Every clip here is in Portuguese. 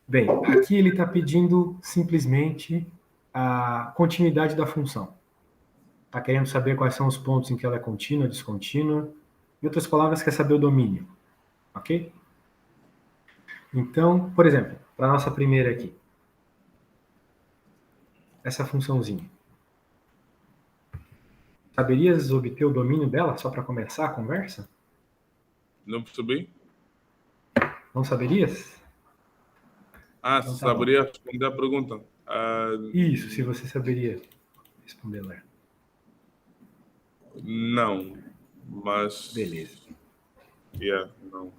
Bem, aqui ele está pedindo simplesmente a continuidade da função. Está querendo saber quais são os pontos em que ela é contínua, descontínua. Em outras palavras, quer saber o domínio. Ok? Então, por exemplo, para a nossa primeira aqui. Essa funçãozinha. Saberias obter o domínio dela só para começar a conversa? Não percebi? Não saberias? Então tá bom. Saberia responder a pergunta. Isso, se você saberia responder lá. Não, mas... Beleza. Não.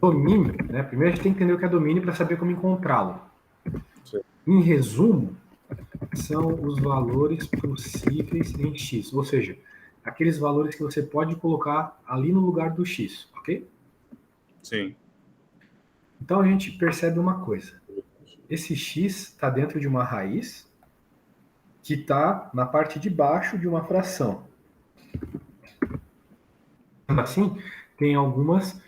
Domínio, né? Primeiro a gente tem que entender o que é domínio para saber como encontrá-lo. Sim. Em resumo, são os valores possíveis em x, ou seja, aqueles valores que você pode colocar ali no lugar do x, ok? Sim. Então a gente percebe uma coisa. Esse x está dentro de uma raiz que está na parte de baixo de uma fração. Assim, tem algumas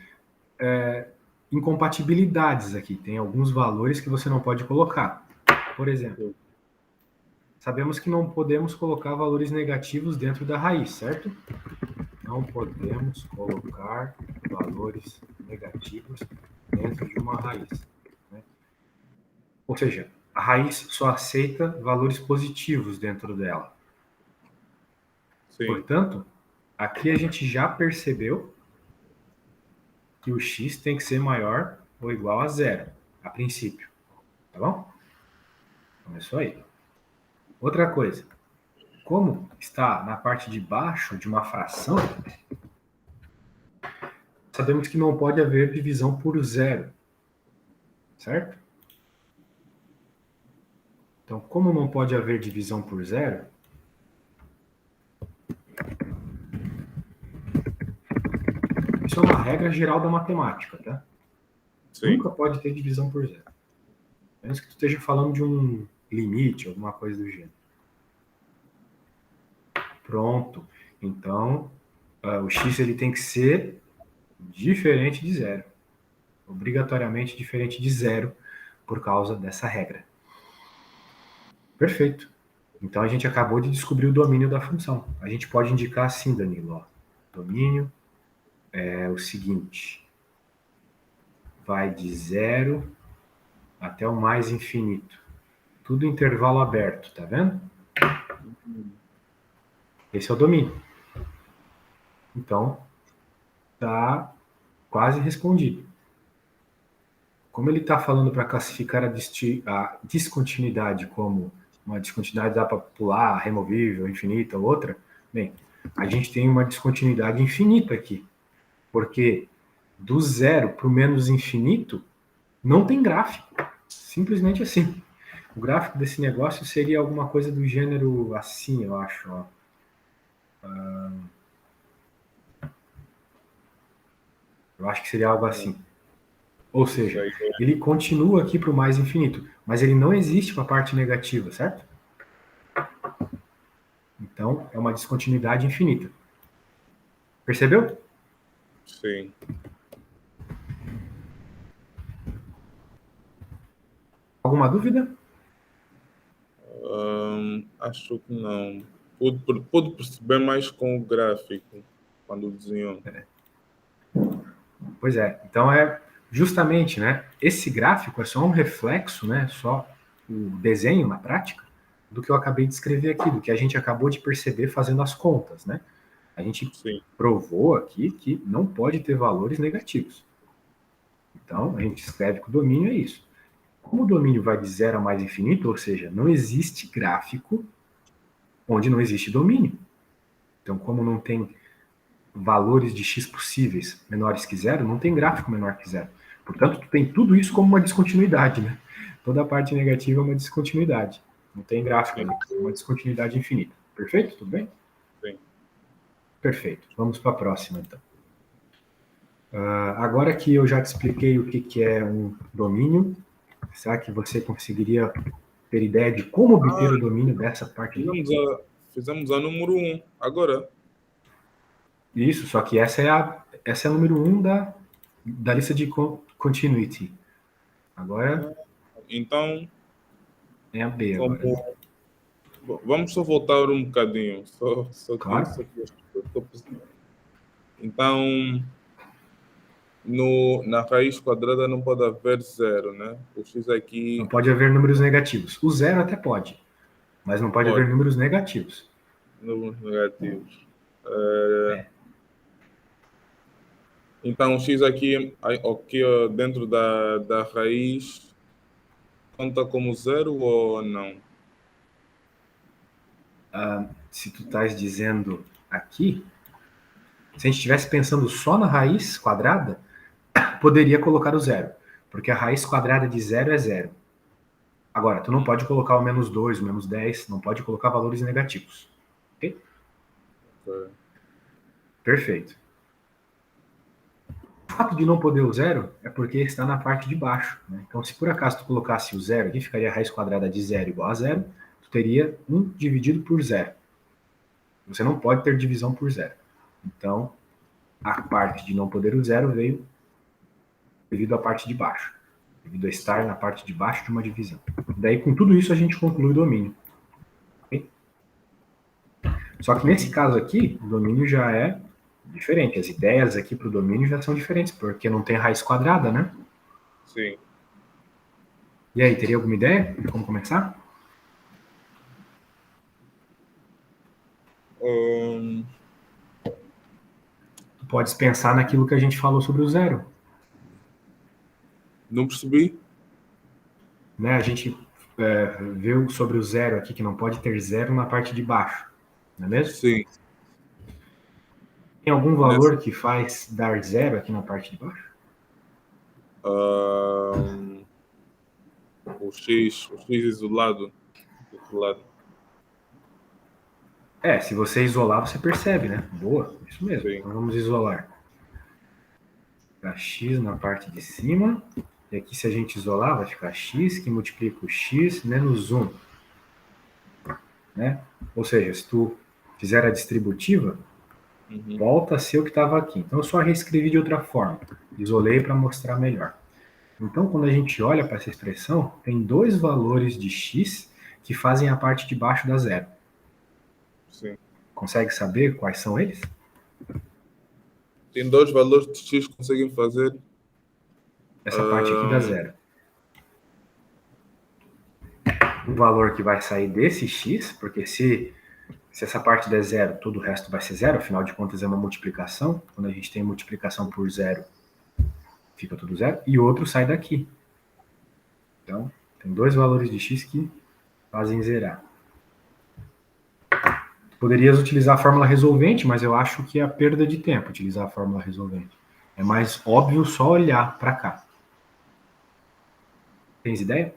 incompatibilidades aqui, tem alguns valores que você não pode colocar. Por exemplo, sabemos que não podemos colocar valores negativos dentro da raiz, certo? Não podemos colocar valores negativos dentro de uma raiz, né? Ou seja, a raiz só aceita valores positivos dentro dela. Sim. Portanto, aqui a gente já percebeu que o x tem que ser maior ou igual a zero, a princípio. Tá bom? Começou aí. Outra coisa, como está na parte de baixo de uma fração, sabemos que não pode haver divisão por zero, certo? Então, como não pode haver divisão por zero, isso é uma regra geral da matemática, tá? Sim. Nunca pode ter divisão por zero. A menos que tu esteja falando de um limite, alguma coisa do gênero. Pronto. Então, o x ele tem que ser diferente de zero. Obrigatoriamente diferente de zero, por causa dessa regra. Perfeito. Então, a gente acabou de descobrir o domínio da função. A gente pode indicar assim, Danilo. Ó. Domínio é o seguinte. Vai de zero até o mais infinito. Tudo intervalo aberto, tá vendo? Esse é o domínio. Então, tá quase respondido. Como ele está falando para classificar a descontinuidade como uma descontinuidade dá para pular, removível, infinita ou outra, bem, a gente tem uma descontinuidade infinita aqui. Porque do zero para o menos infinito não tem gráfico. Simplesmente assim. O gráfico desse negócio seria alguma coisa do gênero assim, eu acho. Ó. Eu acho que seria algo assim. Ou seja, ele continua aqui para o mais infinito, mas ele não existe para a parte negativa, certo? Então, é uma descontinuidade infinita. Percebeu? Sim. Alguma dúvida? Acho que não. Pude perceber mais com o gráfico, quando desenhou. Pois é. Então, é justamente, né? Esse gráfico é só um reflexo, né? Só o desenho na prática do que eu acabei de escrever aqui, do que a gente acabou de perceber fazendo as contas, né? A gente Sim. provou aqui que não pode ter valores negativos. Então, a gente escreve que o domínio é isso. Como o domínio vai de zero a mais infinito, ou seja, não existe gráfico onde não existe domínio. Então, como não tem valores de x possíveis menores que zero, não tem gráfico menor que zero. Portanto, tu tem tudo isso como uma descontinuidade, né? Toda a parte negativa é uma descontinuidade. Não tem gráfico ali, é uma descontinuidade infinita. Perfeito? Tudo bem? Sim. Perfeito. Vamos para a próxima, então. Agora que eu já te expliquei o que é um domínio, será que você conseguiria ter ideia de como obter o domínio dessa parte aqui? Fizemos a número 1, agora. Isso, só que essa é a número 1 da lista de continuity. Agora Então, é a B agora, né? como vamos só voltar um bocadinho, Claro. só que então no, na raiz quadrada não pode haver zero, né? O x Não aqui pode haver números negativos. O zero até pode, mas não pode pode, haver números negativos. números negativos. É. Então o x aqui ó, dentro da raiz conta como zero ou não? Se tu estás dizendo aqui, se a gente estivesse pensando só na raiz quadrada, poderia colocar o zero, porque a raiz quadrada de zero é zero. Agora, tu não pode colocar o menos 2, o menos 10, não pode colocar valores negativos. Ok? Ok. Perfeito. O fato de não poder o zero é porque está na parte de baixo. Né? Então, se por acaso tu colocasse o zero aqui, ficaria a raiz quadrada de zero igual a zero, tu teria 1 dividido por zero. Você não pode ter divisão por zero. Então, a parte de não poder o zero veio devido à parte de baixo, devido a estar na parte de baixo de uma divisão. Daí, com tudo isso, a gente conclui o domínio. Okay? Só que nesse caso aqui, o domínio já é diferente. As ideias aqui para o domínio já são diferentes, porque não tem raiz quadrada, né? Sim. E aí, teria alguma ideia de como começar? Hum, Tu podes pensar naquilo que a gente falou sobre o zero. não percebi? Né? A gente viu sobre o zero aqui, que não pode ter zero na parte de baixo, não é mesmo? Sim. Tem algum Nessa, valor que faz dar zero aqui na parte de baixo? hum, o x isolado, desse lado. Se você isolar, você percebe, né? Boa, isso mesmo. Sim. Então vamos isolar. Ficar x na parte de cima. E aqui, se a gente isolar, vai ficar x que multiplica o x menos 1. Né? Ou seja, se tu fizer a distributiva, Uhum. volta a ser o que estava aqui. Então eu só reescrevi de outra forma. Isolei para mostrar melhor. Então, quando a gente olha para essa expressão, tem dois valores de x que fazem a parte de baixo da zero. Sim. Consegue saber quais são eles? Tem dois valores de x que conseguem fazer. Essa parte aqui dá zero. O valor que vai sair desse x, porque se essa parte der zero, todo o resto vai ser zero, afinal de contas é uma multiplicação. Quando a gente tem multiplicação por zero, fica tudo zero. E outro sai daqui. Então, tem dois valores de x que fazem zerar. Poderias utilizar a fórmula resolvente, mas eu acho que é a perda de tempo utilizar a fórmula resolvente. É mais óbvio só olhar para cá. Tens ideia?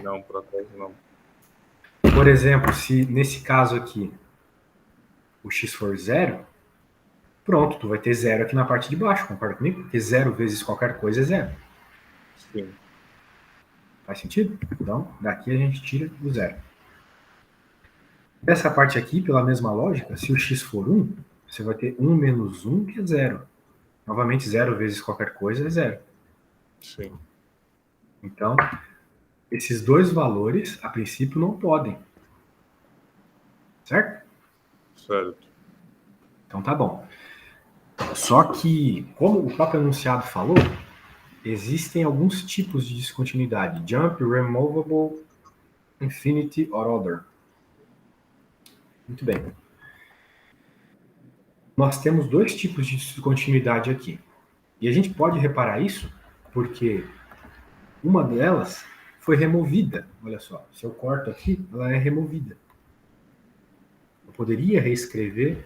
Não, por acaso não. Por exemplo, se nesse caso aqui o x for zero, pronto, tu vai ter zero aqui na parte de baixo, concorda comigo? Porque zero vezes qualquer coisa é zero. Sim. Faz sentido? Então, daqui a gente tira o zero. Dessa parte aqui, pela mesma lógica, se o x for 1, você vai ter 1 menos 1, que é zero. Novamente, zero vezes qualquer coisa é zero. Sim. Então, esses dois valores, a princípio, não podem. Certo? Certo. Então tá bom. Só que, como o próprio enunciado falou, existem alguns tipos de descontinuidade: jump, removable, infinity or other. Muito bem. Nós temos dois tipos de descontinuidade aqui. E a gente pode reparar isso porque uma delas foi removida. Olha só, se eu corto aqui, ela é removida. Eu poderia reescrever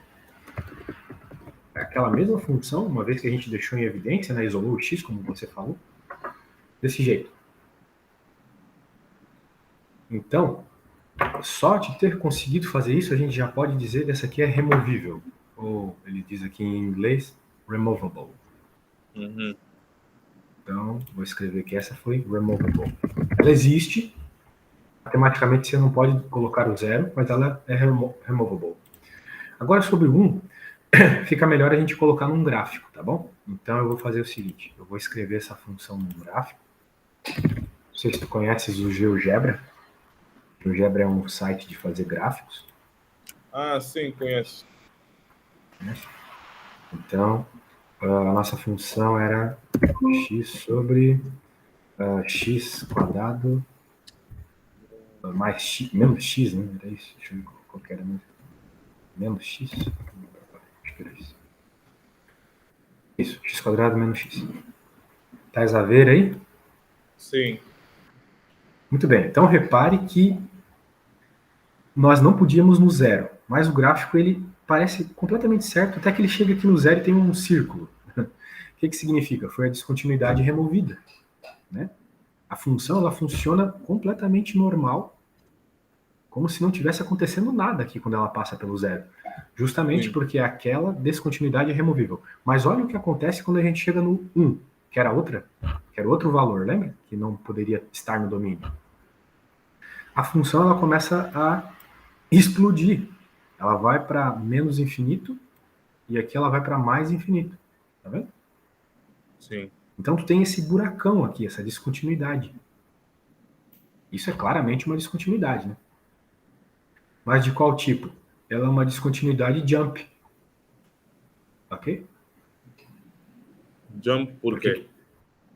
aquela mesma função, uma vez que a gente deixou em evidência, né, isolou o x, como você falou, desse jeito. Então, só de ter conseguido fazer isso, a gente já pode dizer que essa aqui é removível. Ou ele diz aqui em inglês, removable. Uhum. Então, vou escrever que essa foi removable. Ela existe, matematicamente você não pode colocar o zero, mas ela é removable. Agora, sobre o 1, fica melhor a gente colocar num gráfico, tá bom? Então, eu vou fazer o seguinte. Eu vou escrever essa função num gráfico. Não sei se tu conheces o GeoGebra. O GeoGebra é um site de fazer gráficos. Ah, sim, conheço. Né? Então, a nossa função era x sobre x quadrado mais x, menos x, né? Era isso? Deixa eu ver qual que era mesmo. Menos x? Acho que era isso. Isso, x quadrado menos x. Tá a ver aí? Sim. Muito bem. Então, repare que nós não podíamos no zero, mas o gráfico ele parece completamente certo, até que ele chega aqui no zero e tem um círculo. O que significa? Foi a descontinuidade removida. Né? A função ela funciona completamente normal, como se não tivesse acontecendo nada aqui quando ela passa pelo zero. Justamente Sim. porque aquela descontinuidade é removível. Mas olha o que acontece quando a gente chega no 1, que era outro valor, lembra? Que não poderia estar no domínio. A função ela começa a explodir. Ela vai para menos infinito e aqui ela vai para mais infinito. Tá vendo? Sim. Então tu tem esse buracão aqui, essa descontinuidade. Isso é claramente uma descontinuidade, né? Mas de qual tipo? Ela é uma descontinuidade jump. Ok? Jump por quê?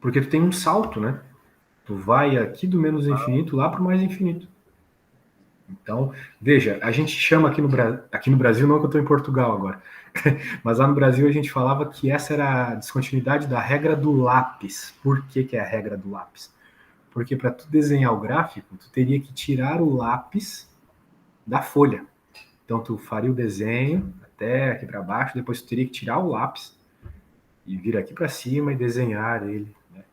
Porque tu tem um salto, né? Tu vai aqui do menos infinito lá para o mais infinito. Então, veja, a gente chama aqui no Brasil, não que eu estou em Portugal agora, mas lá no Brasil a gente falava que essa era a descontinuidade da regra do lápis. Por que é a regra do lápis? Porque para tu desenhar o gráfico, tu teria que tirar o lápis da folha. Então tu faria o desenho até aqui para baixo, depois tu teria que tirar o lápis e vir aqui para cima e desenhar ele, né,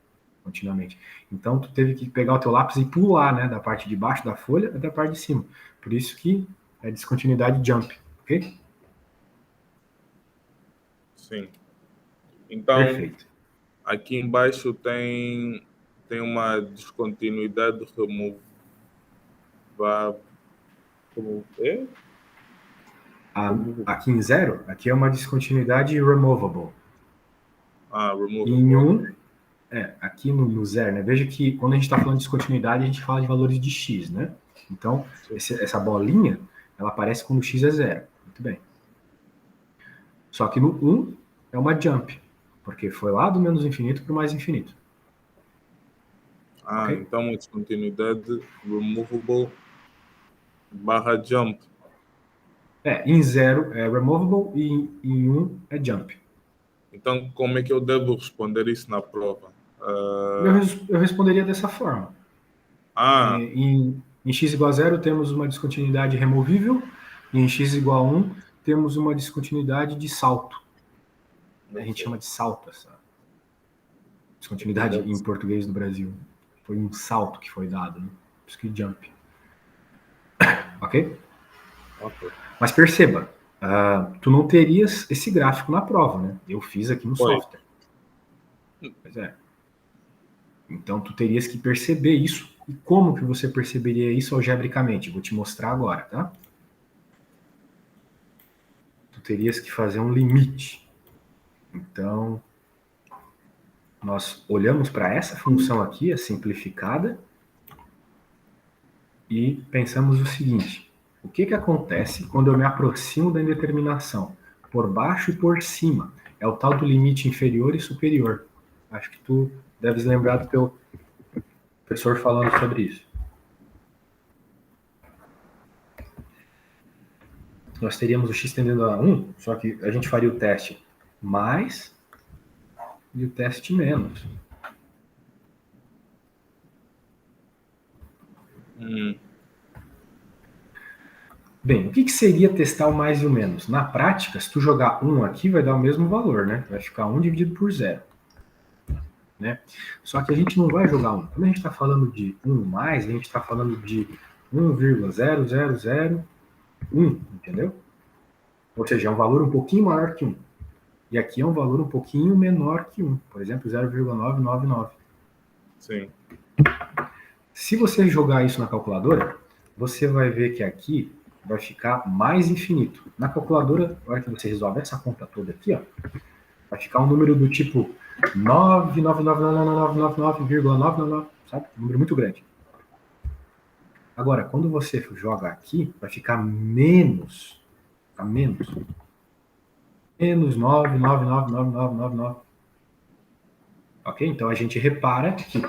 continuamente. Então tu teve que pegar o teu lápis e pular, né, da parte de baixo da folha até a parte de cima. Por isso que é descontinuidade jump, ok? Sim. Então, Perfeito. aqui embaixo tem uma descontinuidade removável. Como é? Aqui em zero, aqui é uma descontinuidade removable. Ah, E em removable. 1, aqui no zero, né? Veja que quando a gente está falando de descontinuidade, a gente fala de valores de x, né? Então, essa bolinha, ela aparece quando x é zero. Muito bem. Só que no 1 é uma jump, porque foi lá do menos infinito para o mais infinito. Ah, Ok? então uma descontinuidade removable barra jump. Em 0 é removable e em 1 é jump. Então, como é que eu devo responder isso na prova? Eu responderia dessa forma. Ah, Em x igual a 0 temos uma descontinuidade removível, e em x igual a 1 temos uma descontinuidade de salto. A gente ok. chama de salto essa descontinuidade em português do Brasil. Foi um salto que foi dado, né? Por isso que jump. Ok? Ok. Mas perceba, tu não terias esse gráfico na prova, né? Eu fiz aqui no Foi. software. Pois é. Então tu terias que perceber isso. E como que você perceberia isso algebricamente? Vou te mostrar agora, tá? Tu terias que fazer um limite. Então, nós olhamos para essa função aqui, a simplificada, e pensamos o seguinte: o que acontece quando eu me aproximo da indeterminação? Por baixo e por cima. É o tal do limite inferior e superior. Acho que tu deves lembrar do teu professor falando sobre isso. Nós teríamos o x tendendo a 1, só que a gente faria o teste mais e o teste menos. Bem, o que seria testar o mais e o menos? Na prática, se tu jogar 1 aqui, vai dar o mesmo valor, né? Vai ficar 1 dividido por 0. Né? Só que a gente não vai jogar 1. Quando a gente está falando de 1 mais, a gente está falando de 1,0001, entendeu? Ou seja, é um valor um pouquinho maior que 1. E aqui é um valor um pouquinho menor que 1. Por exemplo, 0,999. Sim. Se você jogar isso na calculadora, você vai ver que aqui vai ficar mais infinito. Na calculadora, na hora que você resolve essa conta toda aqui, ó, vai ficar um número do tipo 9999999,999, sabe? Um número muito grande. Agora, quando você joga aqui, vai ficar menos. Ficar menos. Menos 9999999. Ok? Então a gente repara que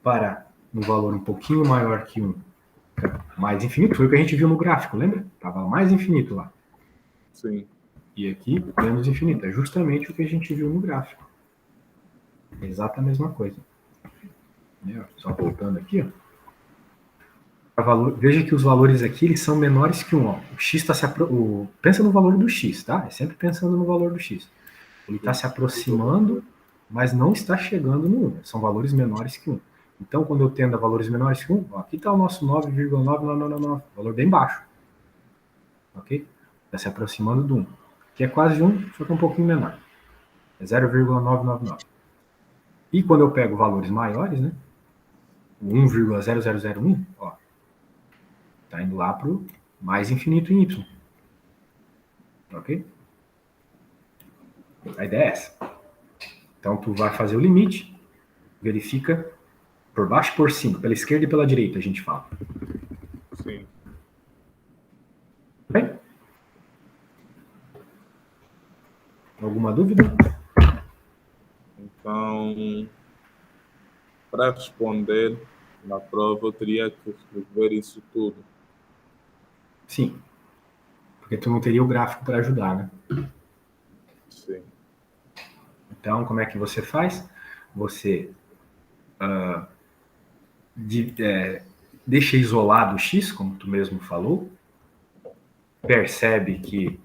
para um valor um pouquinho maior que 1, mais infinito, foi o que a gente viu no gráfico, lembra? Estava mais infinito lá. Sim. E aqui, menos infinito. É justamente o que a gente viu no gráfico. Exata a mesma coisa. Só voltando aqui, ó. Veja que os valores aqui eles são menores que 1. Ó. O x está pensa no valor do x, tá? É sempre pensando no valor do x. Ele está se aproximando, mas não está chegando no 1. São valores menores que 1. Então, quando eu tendo a valores menores que 1, ó, aqui está o nosso 9,9999, valor bem baixo. Ok? Está se aproximando do 1. Que é quase 1, só que um pouquinho menor. É 0,999. E quando eu pego valores maiores, né? O 1,0001, ó, está indo lá para o mais infinito em y. Ok? A ideia é essa. Então, tu vai fazer o limite, verifica por baixo e por cima, pela esquerda e pela direita, a gente fala. Sim. Bem? Alguma dúvida? Então, para responder na prova, eu teria que escrever isso tudo. Sim. Porque tu não teria o gráfico para ajudar, né? Sim. Então, como é que você faz? Você deixa isolado o x, como tu mesmo falou, percebe que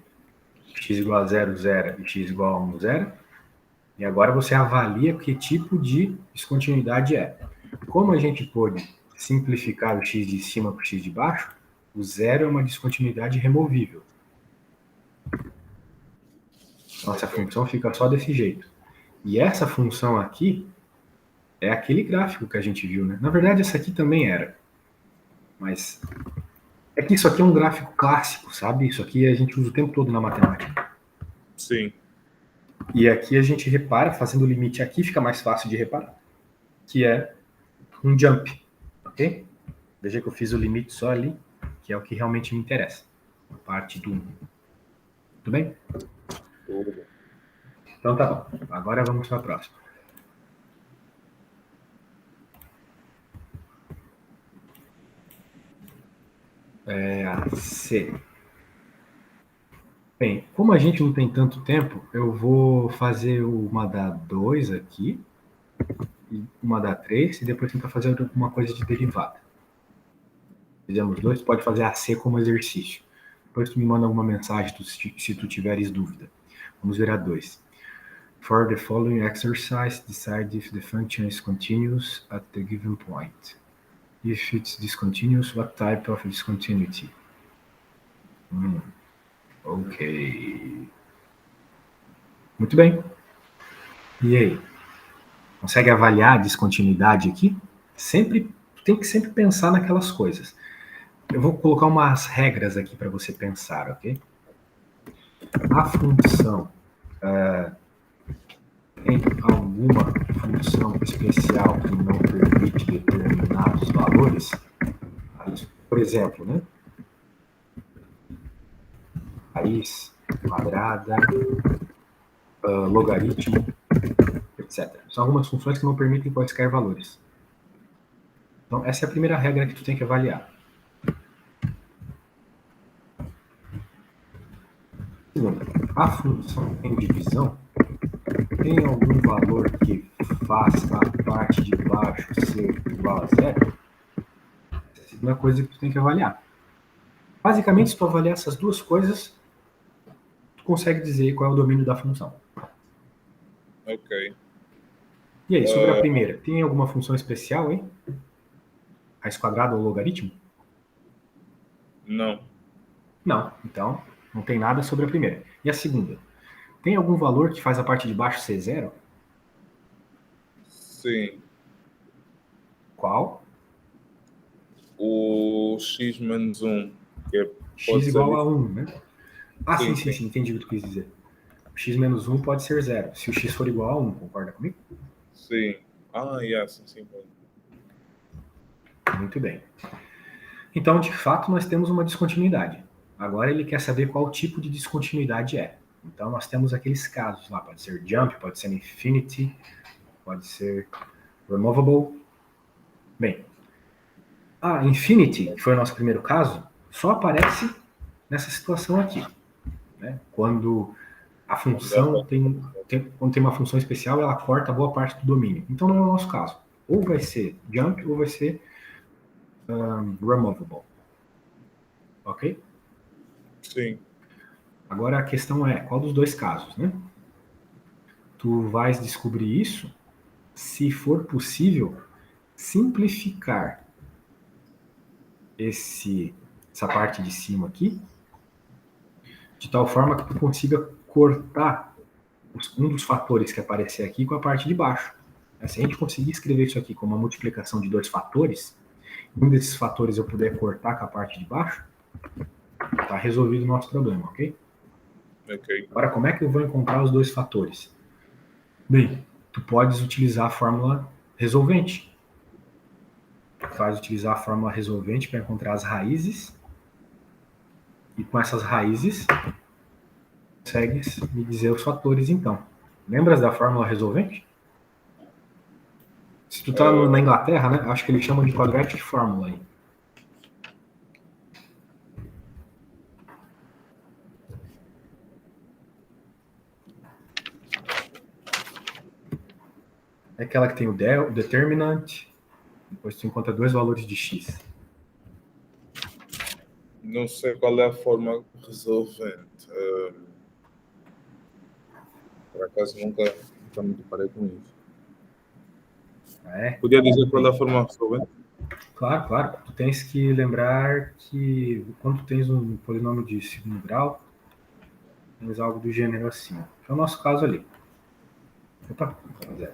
x igual a 0, 0 e x igual a 1, 0, e agora você avalia que tipo de descontinuidade é. Como a gente pôde simplificar o x de cima para o x de baixo, o 0 é uma descontinuidade removível. Nossa função fica só desse jeito. E essa função aqui é aquele gráfico que a gente viu, né? Na verdade, essa aqui também era. Mas é que isso aqui é um gráfico clássico, sabe? Isso aqui a gente usa o tempo todo na matemática. Sim. E aqui a gente repara, fazendo o limite aqui, fica mais fácil de reparar, que é um jump, ok? Veja que eu fiz o limite só ali, que é o que realmente me interessa. A parte do 1. Tudo bem? Tudo. Então tá bom. Agora vamos para a próxima. É a C. Bem, como a gente não tem tanto tempo, eu vou fazer uma da 2 aqui, uma da 3, e depois tentar fazer alguma coisa de derivada. Fizemos 2, pode fazer a C como exercício. Depois tu me manda alguma mensagem se tu tiveres dúvida. Vamos ver a 2. For the following exercise, decide if the function is continuous at the given point. If it's discontinuous, what type of discontinuity? Ok. Muito bem. E aí? Consegue avaliar a descontinuidade aqui? Tem que sempre pensar naquelas coisas. Eu vou colocar umas regras aqui para você pensar, ok? A função tem alguma função especial que não permite determinados valores? Por exemplo, né? Raiz quadrada, logaritmo, etc. São algumas funções que não permitem quaisquer valores. Então, essa é a primeira regra que tu tem que avaliar. Segunda, a função em divisão tem algum valor que faça a parte de baixo ser igual a zero? Essa é a segunda coisa que tu tem que avaliar. Basicamente, se tu avaliar essas duas coisas, tu consegue dizer qual é o domínio da função. Ok. E aí, sobre a primeira, tem alguma função especial aí? Raiz quadrada ou logaritmo? Não. Não. Então, não tem nada sobre a primeira. E a segunda? Tem algum valor que faz a parte de baixo ser zero? Sim. Qual? O x menos 1, que é x Pode ser igual a diferente. 1, né? Ah, sim, Sim, sim, sim. sim, entendi o que tu quis dizer. X menos 1 pode ser zero, se o x for igual a 1, concorda comigo? Sim. Ah, yeah, sim, sim. Pode. Muito bem. Então, de fato, nós temos uma descontinuidade. Agora ele quer saber qual tipo de descontinuidade é. Então, nós temos aqueles casos lá, pode ser jump, pode ser infinity, pode ser removable. Bem, a infinity, que foi o nosso primeiro caso, só aparece nessa situação aqui. Né? Quando a função quando tem uma função especial, ela corta boa parte do domínio. Então, não é o nosso caso. Ou vai ser jump, ou vai ser removable. Ok? Sim. Agora a questão é, qual dos dois casos, né? Tu vais descobrir isso se for possível simplificar essa parte de cima aqui, de tal forma que tu consiga cortar um dos fatores que aparecer aqui com a parte de baixo. Se a gente conseguir escrever isso aqui como uma multiplicação de dois fatores, um desses fatores eu puder cortar com a parte de baixo, está resolvido o nosso problema, ok? Ok. Agora, como é que eu vou encontrar os dois fatores? Bem, tu podes utilizar a fórmula resolvente. Tu vais utilizar a fórmula resolvente para encontrar as raízes, e com essas raízes, consegues me dizer os fatores, então. Lembras da fórmula resolvente? Se tu tá na Uh, Inglaterra, né? Acho que eles chamam de quadratic formula aí. É aquela que tem o determinant, depois tu encontra dois valores de x. não sei qual é a forma resolvente. Por acaso nunca me deparei com isso. Ah, é? Podia dizer qual é a Bem, forma resolvente? claro, claro. Tu tens que lembrar que quando tu tens um polinômio de segundo grau, tens algo do gênero assim. Que é o nosso caso ali. Opa, zero.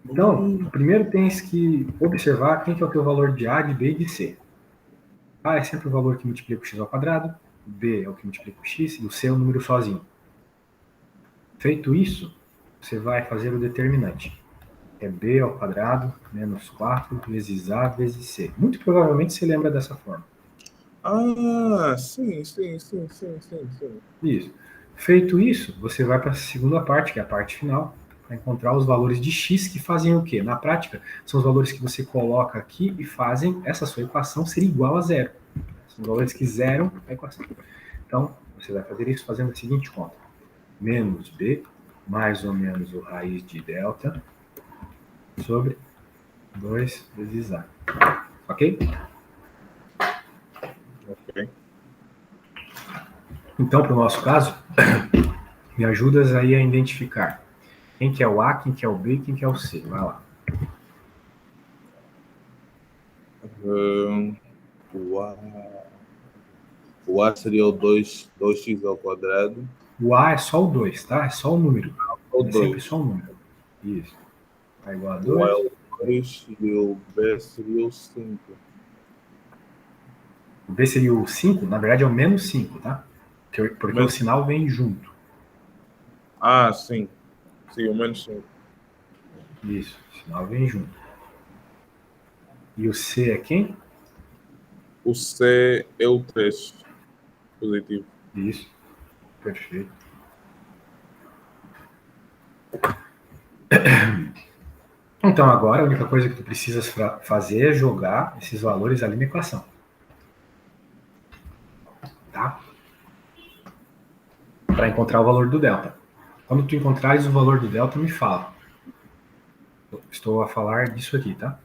Então, primeiro tens que observar quem que é o teu valor de A, de B e de C. A é sempre o valor que multiplica o x ao quadrado, B é o que multiplica o x e o C é o número sozinho. Feito isso, você vai fazer o determinante. É B ao quadrado menos 4 vezes A vezes C. Muito provavelmente você lembra dessa forma. Ah, sim, sim, sim, sim, sim, sim. Isso. Feito isso, você vai para a segunda parte, que é a parte final, para encontrar os valores de x que fazem o quê? Na prática, são os valores que você coloca aqui e fazem essa sua equação ser igual a zero. São os valores que zeram a equação. Então, você vai fazer isso fazendo a seguinte conta. Menos b mais ou menos o raiz de delta sobre 2 vezes a. Ok? Ok. Então, para o nosso caso, me ajudas aí a identificar quem que é o A, quem que é o B e quem que é o C. Vai lá. Um, o A, o A seria o 2x ao quadrado. O A é só o 2, tá? É só o número. O É sempre 2. só o número. Isso. Tá igual a O A é 2. o 2 e o B seria o 5. O B seria o 5, na verdade é o menos 5, tá? Porque o Menos... sinal vem junto. Ah, sim. Sim, o menos 5. Isso, o sinal vem junto. E o C é quem? O C é o 3 positivo. Isso, perfeito. Então agora a única coisa que tu precisas fazer é jogar esses valores ali na equação. Tá? Para encontrar o valor do delta. Quando tu encontrares o valor do delta, me fala. Estou a falar disso aqui, tá?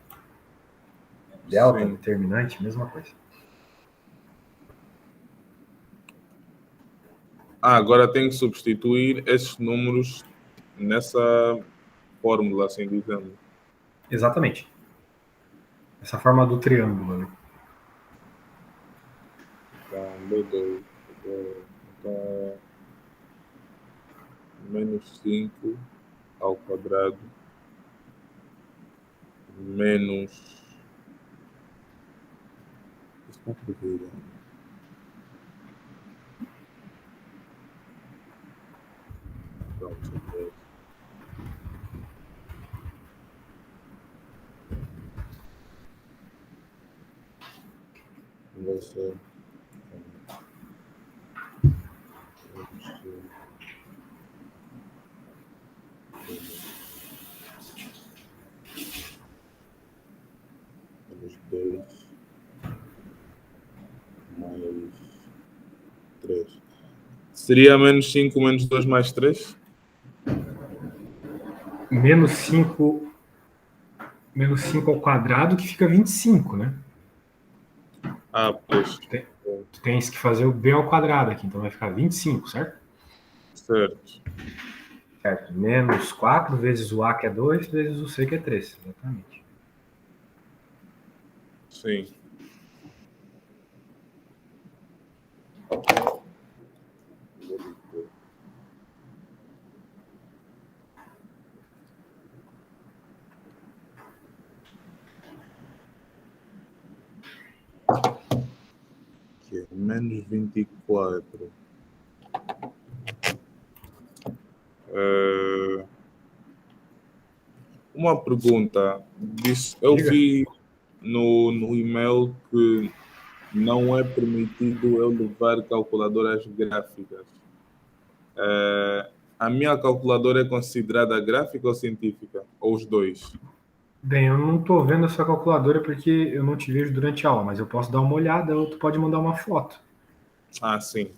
Delta, Sim. determinante, mesma coisa. Ah, agora tenho que substituir esses números nessa fórmula, assim dizendo. Exatamente. Essa forma do triângulo ali. Então, B2. Então, menos 5 ao quadrado menos. 4 vezes. Pronto, ok. Vai ser. Menos 2 mais 3. Seria menos 5 menos 2 mais 3? Menos 5 ao quadrado, que fica 25, né? Ah, pois. Tu tens que fazer o b ao quadrado aqui, então vai ficar 25, certo? Certo. Certo. Menos 4 vezes o a, que é 2, vezes o c, que é 3. Exatamente. Sim. Que é menos 24. Uma pergunta. Eu Diga. vi no e-mail que não é permitido eu levar calculadoras gráficas. A minha calculadora é considerada gráfica ou científica? Ou os dois? Bem, eu não estou vendo a sua calculadora porque eu não te vejo durante a aula, mas eu posso dar uma olhada ou tu pode mandar uma foto. Ah, sim.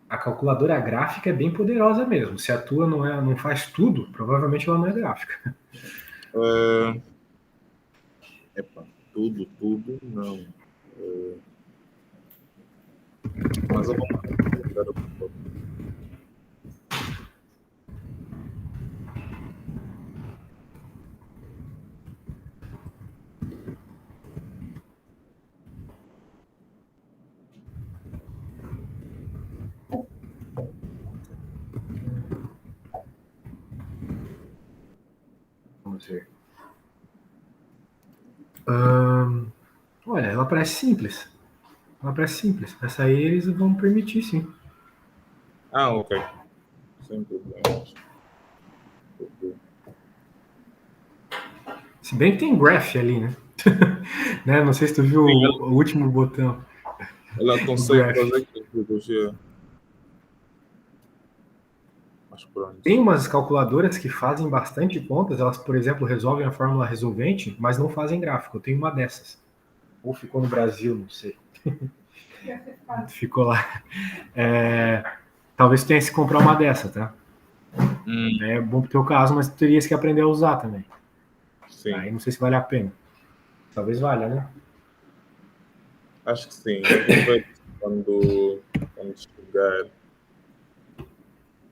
A calculadora gráfica é bem poderosa mesmo. Se a tua não faz tudo, provavelmente ela não é gráfica. Epa, tudo, não. Mas eu vou mandar a foto. Vamos ver. Olha, ela parece simples. Ela parece simples. Essa aí eles vão permitir, sim. Ah, ok. Sem problemas. Se bem que tem graph ali, né? Né? Não sei se tu viu Sim, o último botão, ela o consegue graph. fazer calculos, mas pronto. Tem umas calculadoras que fazem bastante contas. Elas, por exemplo, resolvem a fórmula resolvente, mas não fazem gráfico. Eu tenho uma dessas. Ou ficou no Brasil, não sei. Ficou lá. Talvez tu tenha que comprar uma dessa, tá? É bom pro teu caso, mas tu terias que aprender a usar também. Sim, Aí não sei se vale a pena. Talvez valha, né? acho que sim. Eu vou ver quando chegar.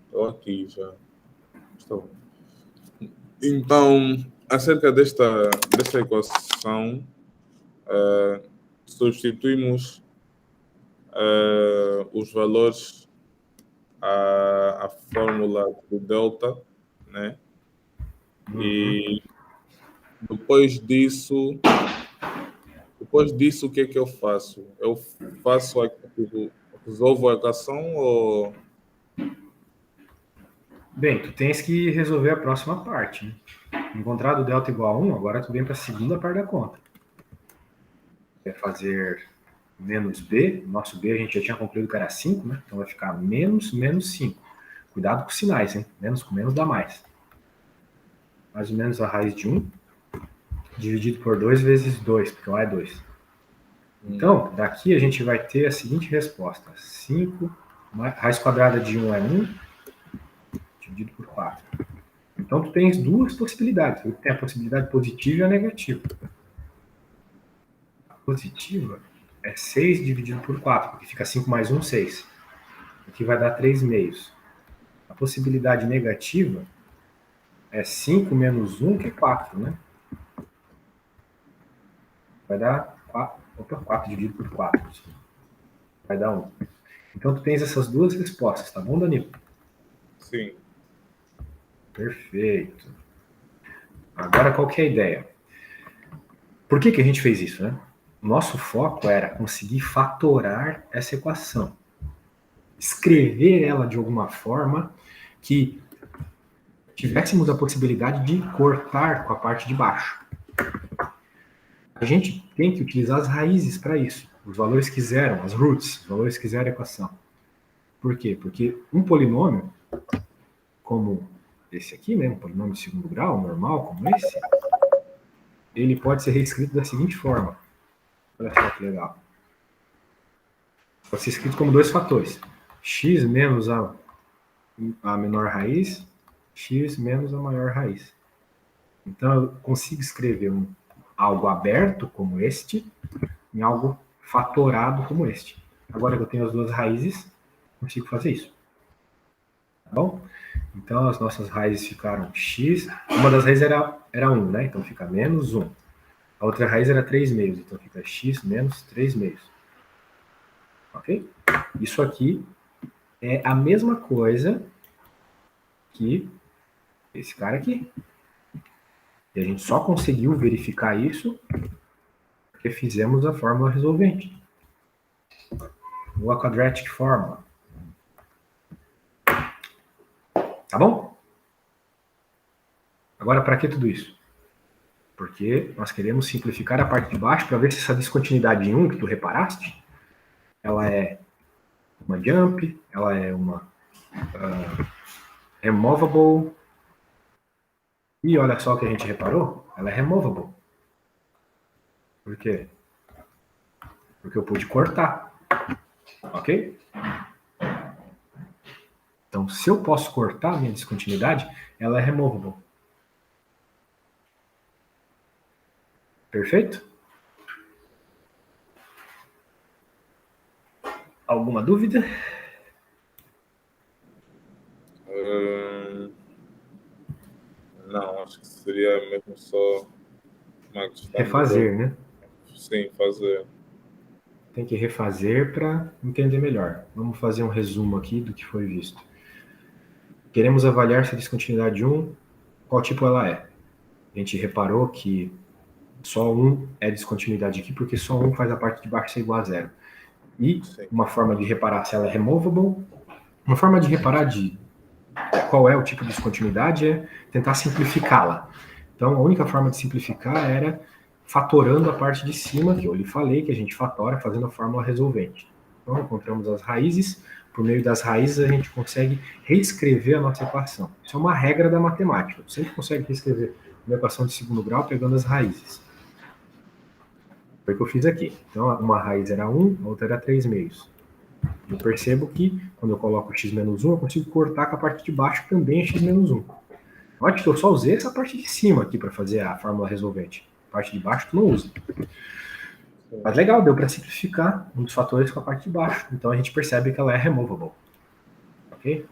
Estou aqui já. Estou. Então, acerca desta equação, substituímos os valores à fórmula do delta, né? E depois disso, o que é que eu faço? Eu faço resolvo a equação ou... Bem, tu tens que resolver a próxima parte. Né? Encontrado delta igual a 1, agora tu vem para a segunda parte da conta. É fazer menos b. Nosso b a gente já tinha concluído que era 5, né? Então vai ficar menos 5. Cuidado com os sinais, hein? Menos com menos dá mais. Mais ou menos a raiz de 1 dividido por 2 vezes 2, porque lá é 2. Então, daqui a gente vai ter a seguinte resposta. 5, raiz quadrada de 1 é 1, dividido por 4. Então, tu tens duas possibilidades. Tu tem a possibilidade positiva e a negativa. A positiva é 6 dividido por 4, porque fica 5 mais 1, 6. Aqui vai dar 3 meios. A possibilidade negativa é 5 menos 1, que é 4, né? Vai dar 4. Opa, 4 dividido por 4. Vai dar 1. Então, tu tens essas duas respostas, tá bom, Danilo? Sim. Perfeito. Agora, qual que é a ideia? Por que a gente fez isso, né? Nosso foco era conseguir fatorar essa equação. Escrever ela de alguma forma que tivéssemos a possibilidade de cortar com a parte de baixo. A gente tem que utilizar as raízes para isso. Os valores que zeram, as roots, os valores que zeram a equação. Por quê? Porque um polinômio, como esse aqui, né, um polinômio de segundo grau, normal, como esse, ele pode ser reescrito da seguinte forma. Olha só que legal. Pode ser escrito como dois fatores. X menos a menor raiz, x menos a maior raiz. Então, eu consigo escrever algo aberto, como este, em algo fatorado, como este. Agora que eu tenho as duas raízes, consigo fazer isso. Tá bom? Então, as nossas raízes ficaram x. Uma das raízes era 1, né? Então, fica menos 1. A outra raiz era 3 meios. Então, fica x menos 3 meios. Ok? Isso aqui é a mesma coisa que esse cara aqui. E a gente só conseguiu verificar isso porque fizemos a fórmula resolvente. A quadratic formula. Tá bom? Agora, para que tudo isso? Porque nós queremos simplificar a parte de baixo para ver se essa descontinuidade em 1 que tu reparaste, ela é uma jump, ela é uma removable. E olha só o que a gente reparou, ela é removable. Por quê? Porque eu pude cortar. Ok? Então, se eu posso cortar a minha descontinuidade, ela é removable. Perfeito? Alguma dúvida? Não, acho que seria mesmo só uma questão Refazer, né? Sim, fazer. Tem que refazer para entender melhor. Vamos fazer um resumo aqui do que foi visto. Queremos avaliar se a descontinuidade 1, qual tipo ela é. A gente reparou que só 1 é descontinuidade aqui, porque só 1 faz a parte de baixo ser igual a 0. E Sim. uma forma de reparar se ela é removable, uma forma de reparar de qual é o tipo de descontinuidade é tentar simplificá-la. Então, a única forma de simplificar era fatorando a parte de cima, que eu lhe falei, que a gente fatora fazendo a fórmula resolvente. Então, encontramos as raízes, por meio das raízes a gente consegue reescrever a nossa equação. Isso é uma regra da matemática. Você sempre consegue reescrever uma equação de segundo grau pegando as raízes. Foi o que eu fiz aqui. Então, uma raiz era 1, a outra era 3 meios. Eu percebo que, quando eu coloco x menos 1, eu consigo cortar com a parte de baixo também x menos 1. Note que eu só usei essa parte de cima aqui para fazer a fórmula resolvente. A parte de baixo tu não usa. Mas legal, deu para simplificar um dos fatores com a parte de baixo. Então a gente percebe que ela é removable. Ok?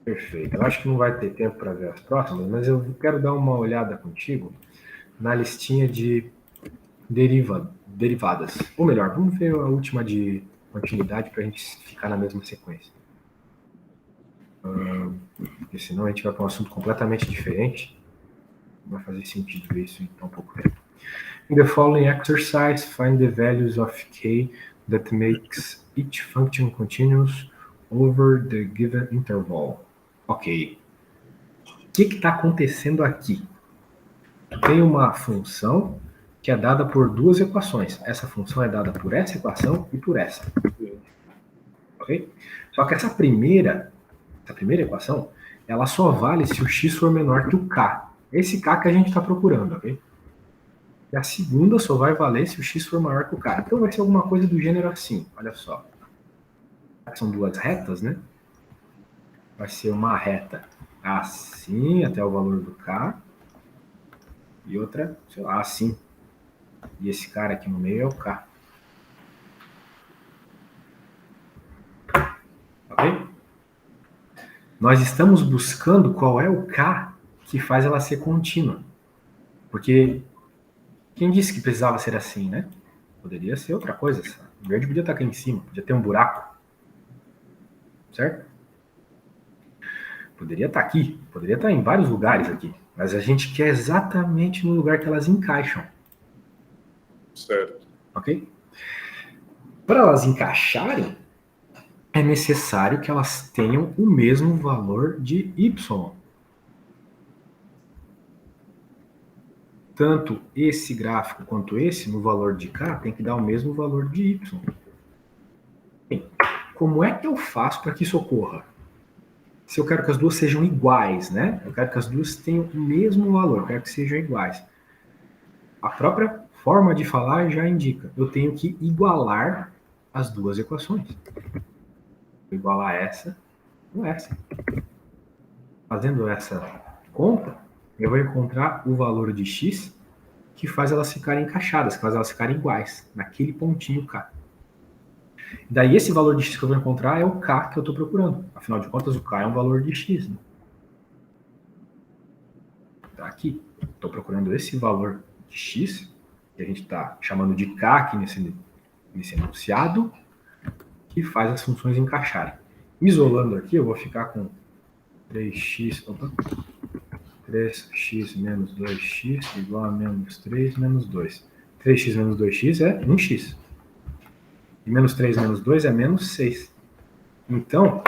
Perfeito. Eu acho que não vai ter tempo para ver as próximas, mas eu quero dar uma olhada contigo na listinha de derivadas. Ou melhor, vamos ver a última de continuidade para a gente ficar na mesma sequência. Porque senão a gente vai para um assunto completamente diferente. Não vai fazer sentido ver isso em tão pouco tempo. In the following exercise, find the values of k that makes each function continuous over the given interval. Ok. O que está acontecendo aqui? Tem uma função que é dada por duas equações. Essa função é dada por essa equação e por essa. Ok? Só que essa primeira equação, ela só vale se o x for menor que o k. Esse k que a gente está procurando, ok? E a segunda só vai valer se o x for maior que o k. Então vai ser alguma coisa do gênero assim, olha só. São duas retas, né? Vai ser uma reta assim, até o valor do k. E outra, sei lá, assim. E esse cara aqui no meio é o k. Ok? Nós estamos buscando qual é o k que faz ela ser contínua. Porque quem disse que precisava ser assim, né? Poderia ser outra coisa. O verde podia estar aqui em cima, podia ter um buraco. Certo? Poderia estar aqui, poderia estar em vários lugares aqui, mas a gente quer exatamente no lugar que elas encaixam. Certo. Ok? Para elas encaixarem, é necessário que elas tenham o mesmo valor de y. Tanto esse gráfico quanto esse, no valor de k, tem que dar o mesmo valor de y. Bem, como é que eu faço para que isso ocorra? Se eu quero que as duas sejam iguais, né? Eu quero que as duas tenham o mesmo valor, eu quero que sejam iguais. A própria forma de falar já indica. Eu tenho que igualar as duas equações. Vou igualar essa com essa. Fazendo essa conta, eu vou encontrar o valor de x que faz elas ficarem encaixadas, que faz elas ficarem iguais, naquele pontinho k. Daí esse valor de x que eu vou encontrar é o k que eu estou procurando. Afinal de contas, o k é um valor de x. Né? Tá aqui. Estou procurando esse valor de x, que a gente está chamando de k aqui nesse enunciado, que faz as funções encaixarem. Isolando aqui, eu vou ficar com 3x menos 2x igual a menos 3 menos 2. 3x menos 2x é 1x. E menos 3 menos 2 é menos 6. Então,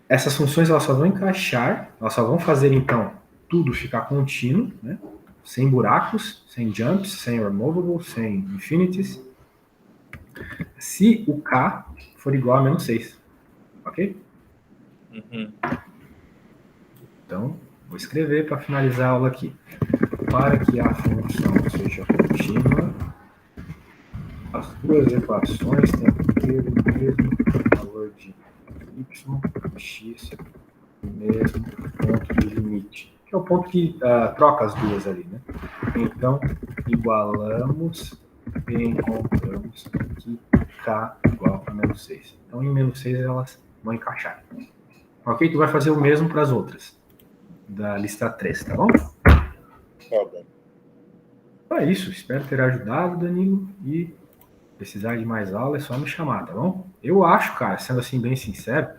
essas funções elas só vão encaixar, elas só vão fazer, então, tudo ficar contínuo, né? Sem buracos, sem jumps, sem removable, sem infinities, se o k for igual a menos 6. Ok? Uhum. Então, vou escrever para finalizar a aula aqui. Para que a função seja contínua, as duas equações têm que ter o mesmo valor de y, x, o mesmo ponto de limite, que é o ponto que troca as duas ali, né? Então, igualamos e encontramos que k igual a menos 6. Então, em menos 6 elas vão encaixar. Ok? Tu vai fazer o mesmo para as outras, da lista 3, tá bom? Tá bom. Então é isso, espero ter ajudado, Danilo, e precisar de mais aula é só me chamar, tá bom? Eu acho, cara, sendo assim bem sincero,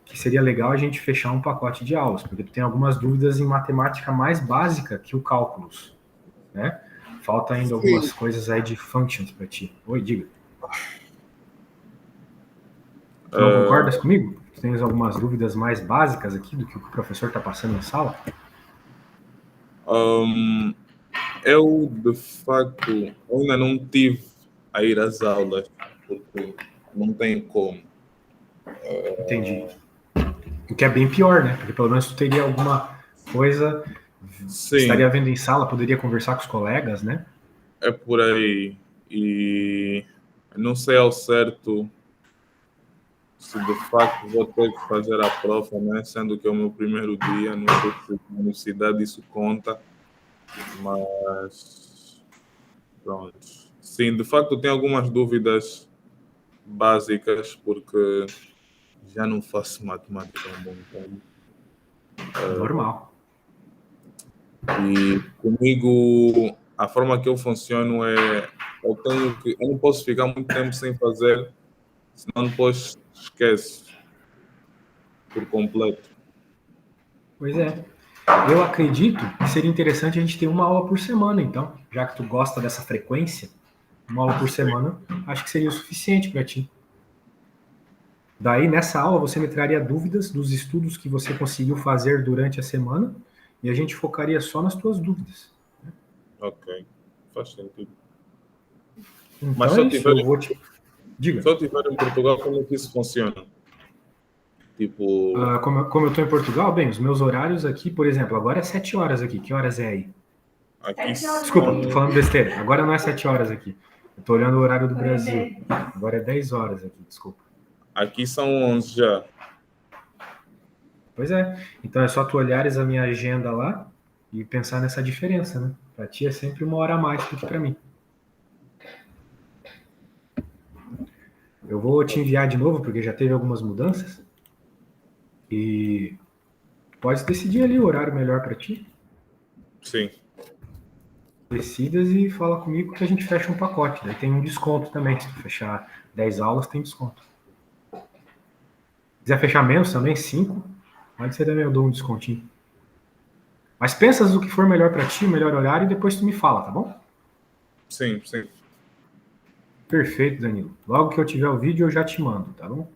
que seria legal a gente fechar um pacote de aulas, porque tu tem algumas dúvidas em matemática mais básica que o cálculos, né? Falta ainda algumas coisas aí de functions para ti. Oi, diga. Tu não concordas comigo? Tu tens algumas dúvidas mais básicas aqui do que o professor está passando na sala? Eu, de facto, ainda não tive a ir às aulas, porque não tem como. Entendi. O que é bem pior, né? Porque pelo menos tu teria alguma coisa, Sim, estaria vendo em sala, poderia conversar com os colegas, né? é por aí. E não sei ao certo se de facto vou ter que fazer a prova, né? Sendo que é o meu primeiro dia, não sei se na universidade isso conta, mas pronto. Sim, de facto tenho algumas dúvidas básicas, porque já não faço matemática há um bom tempo. Normal. E comigo, a forma que eu funciono é, eu não posso ficar muito tempo sem fazer, senão depois esqueço por completo. Pois é. Eu acredito que seria interessante a gente ter uma aula por semana, então, já que tu gosta dessa frequência, uma aula por semana, acho que seria o suficiente para ti. Daí, nessa aula, você me traria dúvidas dos estudos que você conseguiu fazer durante a semana e a gente focaria só nas tuas dúvidas. Ok, faz sentido. Então Mas se é eu isso, tiver, eu vou te... Diga. se eu tiver em Portugal, como é que isso funciona? Tipo, Como eu estou em Portugal, bem, os meus horários aqui, por exemplo, agora é 7 horas aqui. Que horas é aí? aqui Desculpa, tô são, falando besteira. Agora não é 7 horas aqui. Eu tô olhando o horário do Brasil. Agora é 10 horas aqui, desculpa. aqui são 11 já. Pois é. Então é só tu olhares a minha agenda lá e pensar nessa diferença, né? Pra ti é sempre uma hora a mais do que pra mim. Eu vou te enviar de novo, porque já teve algumas mudanças. E pode decidir ali o horário melhor pra ti. Sim, Decidas e fala comigo que a gente fecha um pacote. Daí tem um desconto também. Se tu fechar 10 aulas, tem desconto. Se quiser fechar menos também, 5, Pode ser também, eu dou um descontinho. Mas pensa no que for melhor para ti, melhor horário, e depois tu me fala, tá bom? Sim, sim. Perfeito, Danilo. Logo que eu tiver o vídeo, eu já te mando, tá bom?